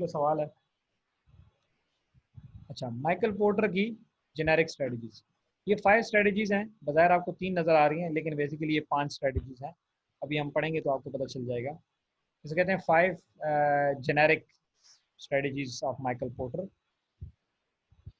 को सवाल है? अच्छा, माइकल पोर्टर की जेनेरिक स्ट्रेटजीज, ये 5 स्ट्रेटजीज हैं। बाज़ाहिर आपको 3 नज़र आ रही हैं, लेकिन बेसिकली ये 5 स्ट्रेटजीज हैं। अभी हम पढ़ेंगे तो आपको पता चल जाएगा। इसे कहते हैं 5 generic strategies of Michael porter.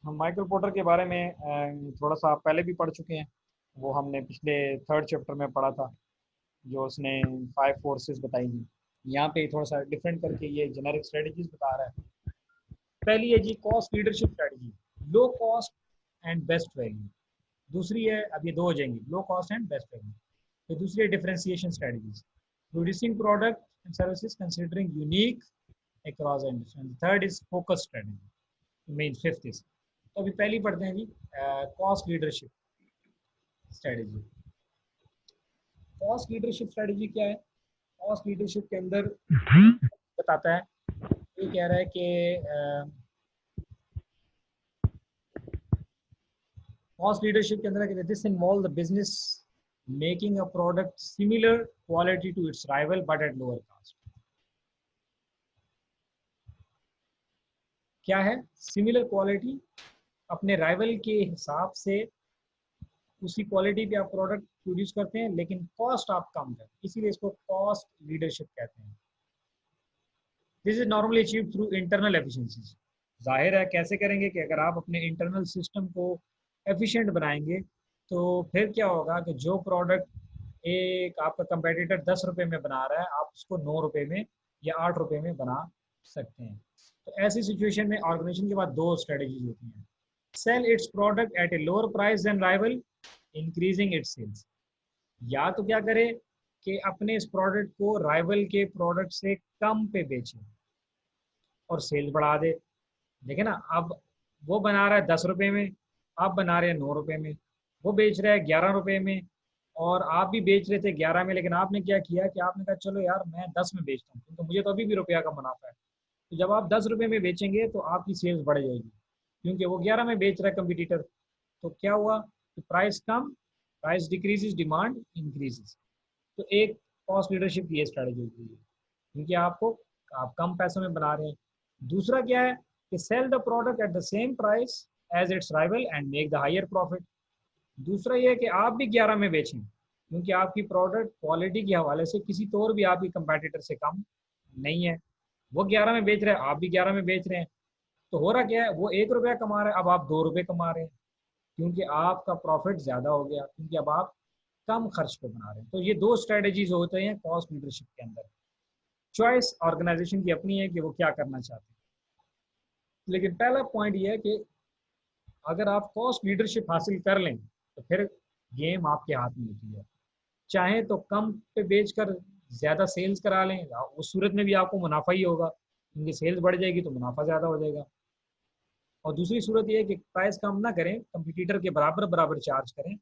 हम माइकल पोर्टर के बारे में थोड़ा सा पहले भी पढ़ चुके हैं। वो हमने पिछले 3rd चैप्टर में पढ़ा था, जो उसने 5 फोर्सेस बताई थी। यहाँ पे थोड़ा सा डिफरेंट करके ये जेनेरिक स्ट्रेटजीज बता रहा है। पहली है जी cost leadership strategy, low cost and best value. दूसरी है, अब ये दो हो जाएंगी, low cost and best value. तो दूसरी है differentiation strategies, producing product and services considering unique across industry. Third is focus strategy, mean fifth is. तो अभी पहली पढ़ते हैं जी, cost leadership strategy. Cost leadership strategy क्या है? कॉस्ट लीडरशिप के अंदर बताता है, ये कह रहा है कि कॉस्ट लीडरशिप के अंदर this involve the business making a product similar quality to its rival but at lower cost. क्या है सिमिलर क्वालिटी? अपने राइवल के हिसाब से उसी क्वालिटी पे आप प्रोडक्ट प्रोड्यूस करते हैं, लेकिन कॉस्ट आप कम करते हैं, इसीलिए इसको कॉस्ट लीडरशिप कहते हैं। This is normally achieve through internal efficiencies. जाहिर है कैसे करेंगे कि अगर आप अपने इंटरनल सिस्टम को एफिशिएंट बनाएंगे, तो फिर क्या होगा कि जो प्रोडक्ट एक आपका कंपेटिटर 10 रुपए में बना रहा है, आप उसको 9 रुपए में या 8 रुपए में बना सकते हैं। तो ऐसी सिचुएशन में ऑर्गेनाइजेशन के पास दो स्ट्रेटजीज होती हैं। Sell its product at a lower price than rival, increasing its sales. या तो क्या करे कि अपने इस प्रोडक्ट को राइवल के प्रोडक्ट से कम पे बेचे और सेल्स बढ़ा दे। देखिए ना, अब वो बना रहा है 10 रुपए में, आप बना रहे हैं 9 रुपए में। वो बेच रहा है 11 रुपए में और आप भी बेच रहे थे 11 में, लेकिन आपने क्या किया कि आपने कहा चलो यार मैं 10 में बेचता हूँ, क्योंकि मुझे तो अभी भी रुपया का मुनाफा है। तो जब आप 10 रुपए में बेचेंगे तो आपकी सेल्स बढ़ जाएगी, क्योंकि वो 11 में बेच रहा है कंपटीटर। तो क्या हुआ कि प्राइस कम, प्राइस डिक्रीजेस, डिमांड इंक्रीजेस। तो एक कॉस्ट लीडरशिप की ये स्ट्रेटेजी होती है, क्योंकि आपको आप कम पैसों में बना रहे हैं। दूसरा क्या है कि sell the product at the same price as its rival and make the higher profit. दूसरा ये है कि आप भी 11 में बेचें, क्योंकि आपकी प्रोडक्ट क्वालिटी के हवाले से किसी तौर भी आपकी कंपेटिटर से कम नहीं है। वो 11 में बेच रहे हैं, आप भी 11 में बेच रहे हैं। तो हो रहा क्या है, वो 1 रुपया कमा रहा है, अब आप 2 रुपये कमा रहे हैं, क्योंकि आपका प्रॉफिट ज़्यादा हो गया, क्योंकि अब आप कम खर्च पे बना रहे हैं। तो ये दो स्ट्रेटजीज होते हैं कॉस्ट लीडरशिप के अंदर। चॉइस ऑर्गेनाइजेशन की अपनी है कि वो क्या करना चाहते हैं, लेकिन पहला पॉइंट ये है कि अगर आप कॉस्ट लीडरशिप हासिल कर लें तो फिर गेम आपके हाथ में होती है। चाहे तो कम पे बेचकर ज़्यादा सेल्स करा लें, उस सूरत में भी आपको मुनाफा ही होगा, क्योंकि सेल्स बढ़ जाएगी तो मुनाफा ज़्यादा हो जाएगा। और दूसरी सूरत ये है कि प्राइस कम ना करें, कंपटीटर के बराबर बराबर चार्ज करें,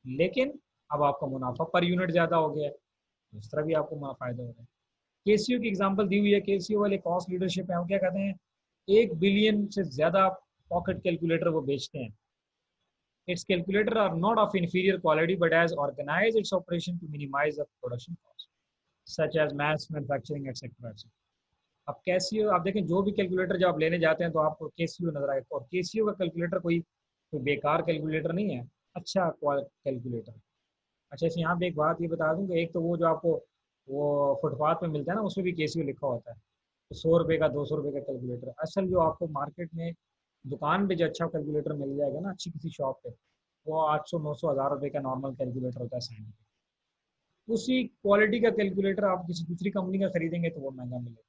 लेकिन अब आपका मुनाफा पर यूनिट ज़्यादा हो गया है, तो इस तरह भी आपको फायदा हो रहा है। केसीओ की एग्जांपल दी हुई है। केसीओ वाले कॉस्ट लीडरशिप है, वो क्या कहते हैं, 1 बिलियन से ज़्यादा पॉकेट कैलकुलेटर वो बेचते हैं। Its calculator are not of inferior quality, but has organized its operation to minimize the production cost, such as mass manufacturing, etc. अब कैसीओ आप देखें, जो भी कैलकुलेटर जब आप लेने जाते हैं तो आपको केसीओ नजर आएगा, और केसीओ का कैलकुलेटर कोई बेकार कैलकुलेटर नहीं है, अच्छा कैलकुलेटर। अच्छा, इस यहाँ पे एक बात ये बता दूं कि एक तो वो जो आपको वो फुटपाथ पे मिलता है ना, उसमें भी केसीओ लिखा होता है। तो 100 रुपये का, 200 रुपये का कैलकुलेटर। असल जो आपको मार्केट में दुकान पे जो अच्छा कैलकुलेटर मिल जाएगा ना, अच्छी किसी शॉप पे, वो 800 900 1000 रुपये का नॉर्मल कैलकुलेटर होता है साइंटिफिक। उसी क्वालिटी का कैलकुलेटर आप किसी दूसरी कंपनी का खरीदेंगे तो वो महंगा मिलेगा।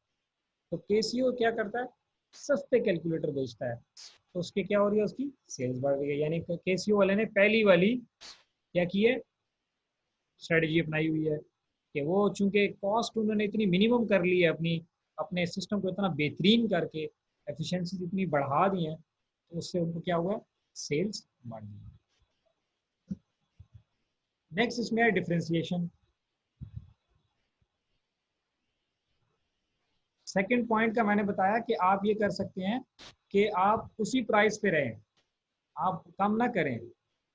तो केसीओ क्या करता है, सस्ते कैलकुलेटर बेचता है, तो उसकी क्या हो रही है, उसकी सेल्स बढ़ रही है। यानी केसीओ वाले ने पहली वाली क्या की है, स्ट्रेटजी अपनाई हुई है कि वो चूंकि कॉस्ट उन्होंने इतनी मिनिमम कर ली है, अपने सिस्टम को इतना बेहतरीन करके एफिशिएंसी इतनी बढ़ा दी है, तो उससे उनको क्या हुआ, सेल्स बढ़ गई। नेक्स्ट इसमें है डिफरेंशिएशन। सेकंड पॉइंट का मैंने बताया कि आप ये कर सकते हैं कि आप उसी प्राइस पे रहें, आप कम ना करें।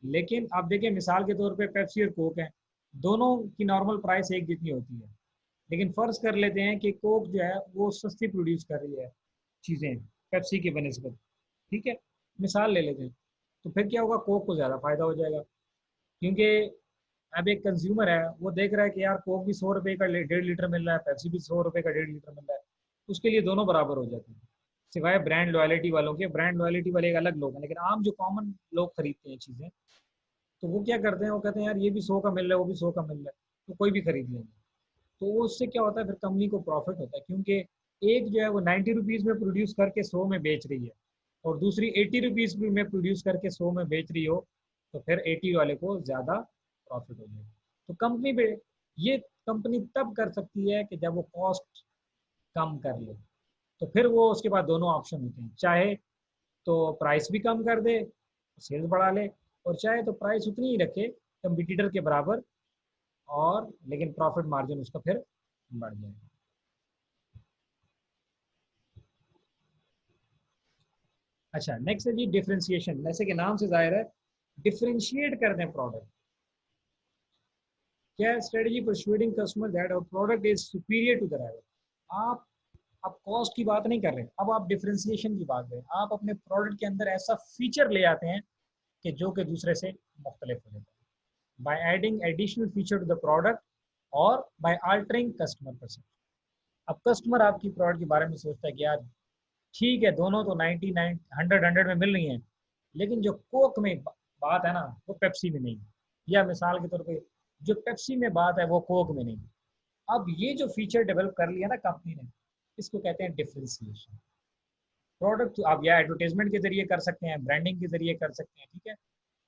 लेकिन आप देखिए, मिसाल के तौर पे पेप्सी और कोक है, दोनों की नॉर्मल प्राइस एक जितनी होती है, लेकिन फर्ज कर लेते हैं कि कोक जो है वो सस्ती प्रोड्यूस कर रही है, चीज़ें पेप्सी के बनस्बत, ठीक है, मिसाल ले लेते हैं, तो फिर क्या होगा, कोक को ज़्यादा फायदा हो जाएगा, क्योंकि अब एक कंज्यूमर है वो देख रहा है कि यार कोक भी 100 रुपये का 1.5 लीटर मिल रहा है, पेप्सी भी 100 रुपये का 1.5 लीटर मिल रहा है, उसके लिए दोनों बराबर हो जाते हैं, सिवाय ब्रांड लॉयल्टी वालों के। ब्रांड लॉयल्टी वाले एक अलग लोग हैं, लेकिन आम जो कॉमन लोग खरीदते हैं चीज़ें, तो वो क्या करते हैं, वो कहते हैं यार ये भी 100 का मिल रहा है, वो भी 100 का मिल रहा है, तो कोई भी खरीद लेंगे। तो उससे क्या होता है, फिर कंपनी को प्रॉफिट होता है, क्योंकि एक जो है वो 90 रुपीज़ में प्रोड्यूस करके 100 में बेच रही है, और दूसरी 80 रुपीज़ में प्रोड्यूस करके 100 में बेच रही हो, तो फिर 80 वाले को ज़्यादा प्रॉफिट हो जाएगा। तो कंपनी पे ये कंपनी तब कर सकती है कि जब वो कॉस्ट कम कर ले, तो फिर वो उसके बाद दोनों ऑप्शन होते हैं, चाहे तो प्राइस भी कम कर दे, सेल्स बढ़ा ले, और चाहे तो प्राइस उतनी ही रखे कंपटीटर के बराबर, और लेकिन प्रॉफिट मार्जिन उसका फिर बढ़ जाएगा। अच्छा, नेक्स्ट है जी डिफरेंशिएशन। जैसे कि नाम से जाहिर है, डिफरेंशिएट करते हैं प्रोडक्ट। क्या है strategy, persuading customer that our product is superior to the rival. आप अब कॉस्ट की बात नहीं कर रहे, अब आप डिफरेंशिएशन की बात करें। आप अपने प्रोडक्ट के अंदर ऐसा फीचर ले आते हैं कि जो कि दूसरे से मुख्तलिफ हो जाता है, by adding additional feature to the product और बाय अल्टरिंग कस्टमर परसेप्शन। अब कस्टमर आपकी प्रोडक्ट के बारे में सोचता है कि यार ठीक है, दोनों तो 99 100 में मिल रही हैं, लेकिन जो कोक में बात है ना, वो पेप्सी में नहीं, या मिसाल के तौर पे जो पेप्सी में बात है वो कोक में नहीं। अब ये जो फीचर डेवलप कर लिया ना कंपनी ने, इसको कहते हैं डिफरेंशिएशन। प्रोडक्ट आप या एडवर्टाइजमेंट के जरिए कर सकते हैं, ब्रांडिंग के जरिए कर सकते हैं, ठीक है।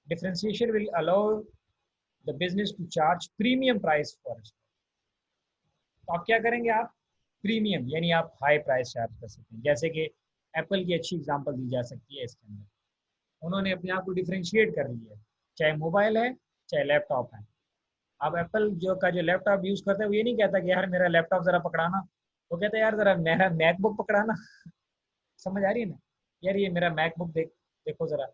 Differentiation will allow the business to charge premium price for it. तो आप क्या करेंगे, आप प्रीमियम यानी आप हाई प्राइस चार्ज कर सकते हैं। जैसे कि एप्पल की अच्छी एग्जांपल दी जा सकती है इसके अंदर। उन्होंने अपने आप को डिफरेंशिएट कर लिया है, चाहे मोबाइल है चाहे लैपटॉप है। अब एप्पल जो लैपटॉप यूज़ करता है, वो ये नहीं कहता कि यार मेरा लैपटॉप ज़रा पकड़ाना, वो कहता है यार ज़रा मेरा मैकबुक पकड़ाना। समझ आ रही है ना, यार ये मेरा मैकबुक देखो ज़रा।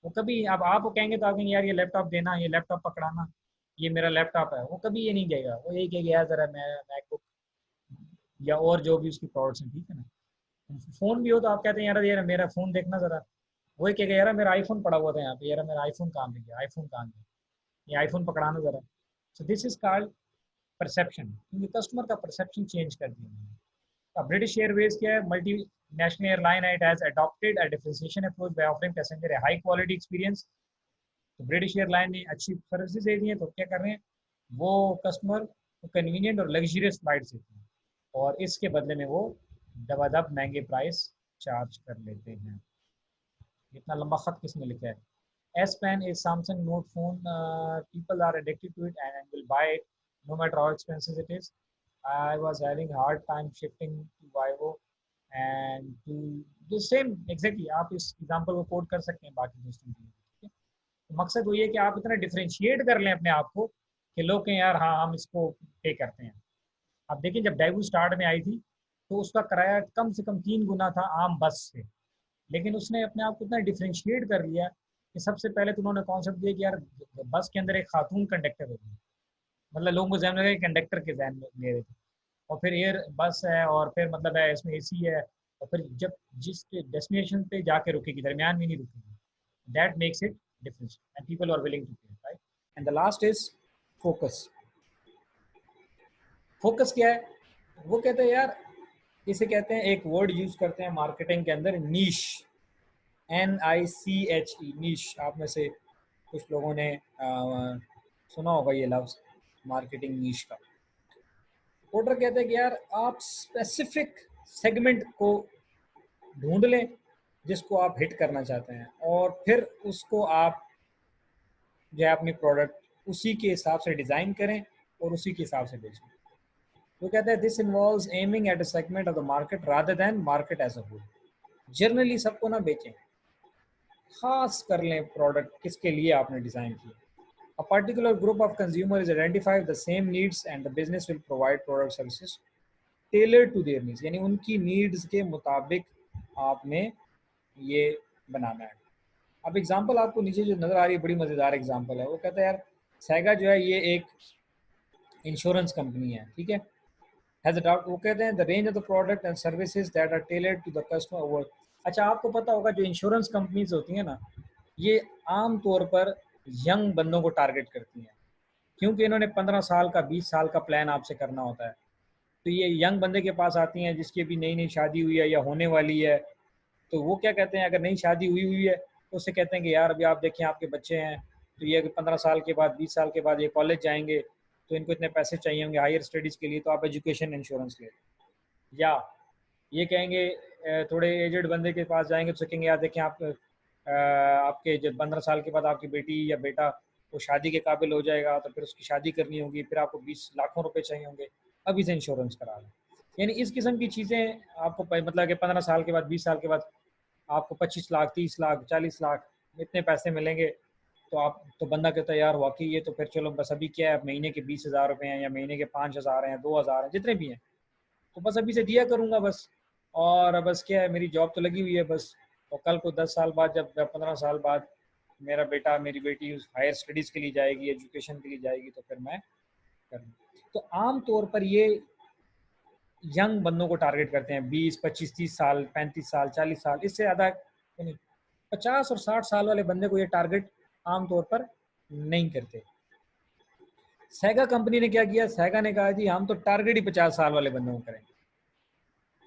वो कभी अब आप कहेंगे तो आप कहेंगे यार ये लैपटॉप देना, ये लैपटॉप पकड़ाना, ये मेरा लैपटॉप है। वो कभी ये नहीं कहेगा, वो यही कहेगा यार ज़रा मेरा मैकबुक, या और जो भी उसकी प्रोडक्ट्स हैं, ठीक है ना। फ़ोन भी हो तो आप कहते हैं यार यार मेरा फ़ोन देखना ज़रा, वही कहेगा यार मेरा आईफोन पड़ा हुआ था यहाँ पे, यार मेरा आईफोन कहाँ पे गया, आईफोन कहाँ गया, ये आईफोन पकड़ाना ज़रा। So this is called perception, क्योंकि कस्टमर का परसेप्शन चेंज कर दिया उन्होंने। अब ब्रिटिश एयरवेज क्या है, मल्टी नेशनल एयरलाइन है, it has adopted a differentiation approach by offering passenger A high quality experience. तो ब्रिटिश एयरलाइन ने अच्छी सर्विसेज दे दी है, तो क्या कर रहे हैं वो, कस्टमर को कन्वीनियंट और लग्जरियस फ्लाइट्स देते हैं, और इसके बदले में वो दबादब महंगे प्राइस चार्ज कर लेते हैं। इतना लंबा खत किसने लिखा है? S Pen is Samsung Note phone. People are addicted to it and will buy it no matter how expensive it is. I was having a hard time shifting to Vivo and to the same exactly. आप इस example को coat कर सकते हैं बाकी दोस्तों के लिए, ठीक है। तो मकसद वही है कि आप इतना डिफरेंशिएट कर लें अपने आप को कि लोग कहें यार हाँ हम इसको पे करते हैं। आप देखिए जब डेगू स्टार्ट में आई थी, तो उसका किराया कम से कम 3 गुना था आम बस से, लेकिन उसने अपने आप को इतना डिफरेंशिएट कर लिया कि सबसे पहले तो उन्होंने कॉन्सेप्ट दिया कि यार बस के अंदर एक खातून कंडक्टर होगी, मतलब लोगों को जहन में कंडक्टर के जहन में ले रहे थे। और फिर एयर बस है, और फिर मतलब है इसमें एसी है, और फिर जब जिस डेस्टिनेशन पे जाके रुकेगी दरमियान में नहीं रुकेगी, that makes it difference and people are willing to pay, right. And the last is focus. Focus क्या है, वो कहते हैं यार, इसे कहते हैं, एक वर्ड यूज करते हैं मार्केटिंग के अंदर, नीश, NICHE, नीश। आप में से कुछ लोगों ने सुना होगा ये लफ्ज़, मार्केटिंग नीश का। पोर्टर कहते हैं कि यार आप स्पेसिफिक सेगमेंट को ढूंढ लें जिसको आप हिट करना चाहते हैं, और फिर उसको आप जो है अपनी प्रोडक्ट उसी के हिसाब से डिज़ाइन करें और उसी के हिसाब से बेचें। तो कहते हैं this involves aiming at a segment of the market rather than market as a whole. Generally सबको ना बेचें, खास कर लें प्रोडक्ट किसके लिए आपने डिज़ाइन किया। A particular group of consumers is identified the same needs and the business will provide product services tailored to their needs, यानी उनकी नीड्स के मुताबिक आपने ये बनाना है। अब एग्जांपल आपको नीचे जो नज़र आ रही है, बड़ी मज़ेदार एग्जांपल है। वो कहता है यार सैगा जो है ये एक इंश्योरेंस कंपनी है, ठीक है। हैज वो कहते हैं the range of the product and services that are tailored to the customer over. अच्छा, आपको पता होगा जो इंश्योरेंस कंपनीज होती हैं ना, ये आम तौर पर यंग बंदों को टारगेट करती हैं, क्योंकि इन्होंने 15 साल का 20 साल का प्लान आपसे करना होता है। तो ये यंग बंदे के पास आती हैं जिसकी अभी नई नई शादी हुई है या होने वाली है, तो वो क्या कहते हैं, अगर नई शादी हुई हुई है तो उससे कहते हैं कि यार अभी आप देखें आपके बच्चे हैं, तो ये अगर 15 साल के बाद 20 साल के बाद ये कॉलेज जाएंगे तो इनको इतने पैसे चाहिए होंगे हायर स्टडीज़ के लिए, तो आप एजुकेशन इंश्योरेंस ले। या ये कहेंगे थोड़े एजड बंदे के पास जाएंगे तो कहेंगे यार देखें आप आपके जब 15 साल के बाद आपकी बेटी या बेटा वो शादी के काबिल हो जाएगा तो फिर उसकी शादी करनी होगी, फिर आपको 20 लाखों रुपए चाहिए होंगे, अभी से इंश्योरेंस करा लें। यानी इस किस्म की चीज़ें आपको मतलब कि 15 साल के बाद 20 साल के बाद आपको 25 लाख 30 लाख 40 लाख इतने पैसे मिलेंगे, तो आप तो बंदा कहता है यार वाकई ये तो फिर चलो बस अभी क्या है, महीने के 20,000 रुपये हैं या महीने के 5,000 हैं 2,000 हैं जितने भी हैं, तो बस अभी से दिया करूँगा बस। और बस क्या है, मेरी जॉब तो लगी हुई है बस, और कल को 10 साल बाद जब 15 साल बाद मेरा बेटा मेरी बेटी उस हायर स्टडीज़ के लिए जाएगी, एजुकेशन के लिए जाएगी, तो फिर मैं करूँ। तो आम तौर पर ये यंग बंदों को टारगेट करते हैं, 20 25 30 साल 35 साल 40 साल, इससे ज़्यादा नहीं। 50 और 60 साल वाले बंदे को ये टारगेट आमतौर पर नहीं करते। सैगा कंपनी ने क्या किया, सैगा ने कहा जी हम तो टारगेट ही 50 साल वाले बंदों को करेंगे।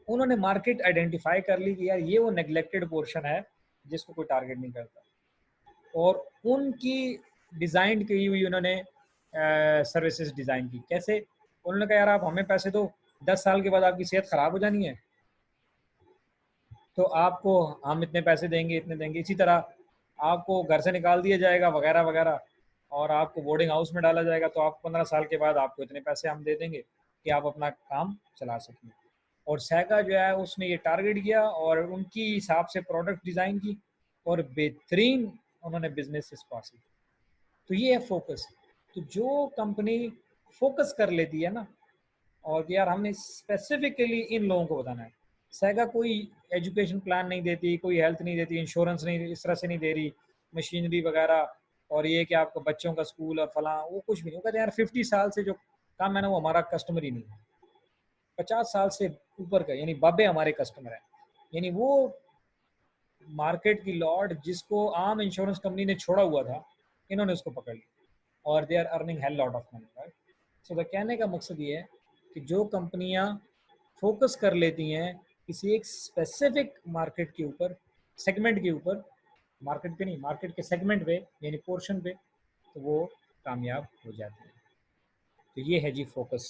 उन्होंने मार्केट आइडेंटिफाई कर ली कि यार ये वो नेग्लेक्टेड पोर्शन है जिसको कोई टारगेट नहीं करता, और उनकी डिज़ाइन की हुई उन्होंने सर्विसेज डिज़ाइन की। कैसे? उन्होंने कहा यार आप हमें पैसे दो, 10 साल के बाद आपकी सेहत ख़राब हो जानी है तो आपको हम इतने पैसे देंगे, इतने देंगे। इसी तरह आपको घर से निकाल दिया जाएगा वगैरह वगैरह, और आपको बोर्डिंग हाउस में डाला जाएगा, तो आप 15 साल के बाद आपको इतने पैसे हम दे देंगे कि आप अपना काम चला सकें। और सैगा जो है उसने ये टारगेट किया और उनकी हिसाब से प्रोडक्ट डिज़ाइन की और बेहतरीन उन्होंने बिजनेस हासिल। तो ये है फोकस। तो जो कंपनी फोकस कर लेती है ना, और यार हमने स्पेसिफिकली इन लोगों को बताना है। सैगा कोई एजुकेशन प्लान नहीं देती, कोई हेल्थ नहीं देती, इंश्योरेंस नहीं इस तरह से नहीं दे रही, मशीनरी वगैरह, और ये कि आपको बच्चों का स्कूल और फलां वो कुछ भी नहीं। वो कहते हैं यार 50 साल से जो काम है ना वो हमारा कस्टमर ही नहीं है, 50 साल से ऊपर का यानी बाबे हमारे कस्टमर है। यानी वो मार्केट की लॉर्ड जिसको आम इंश्योरेंस कंपनी ने छोड़ा हुआ था, इन्होंने उसको पकड़ लिया और they are earning hell lot of money, right. So the कहने का मकसद ये है कि जो कंपनियां फोकस कर लेती हैं किसी एक स्पेसिफिक मार्केट के ऊपर, सेगमेंट के ऊपर, मार्केट पे नहीं, मार्केट के सेगमेंट पे यानी पोर्शन पे, तो वो कामयाब हो जाती है। तो ये है जी फोकस।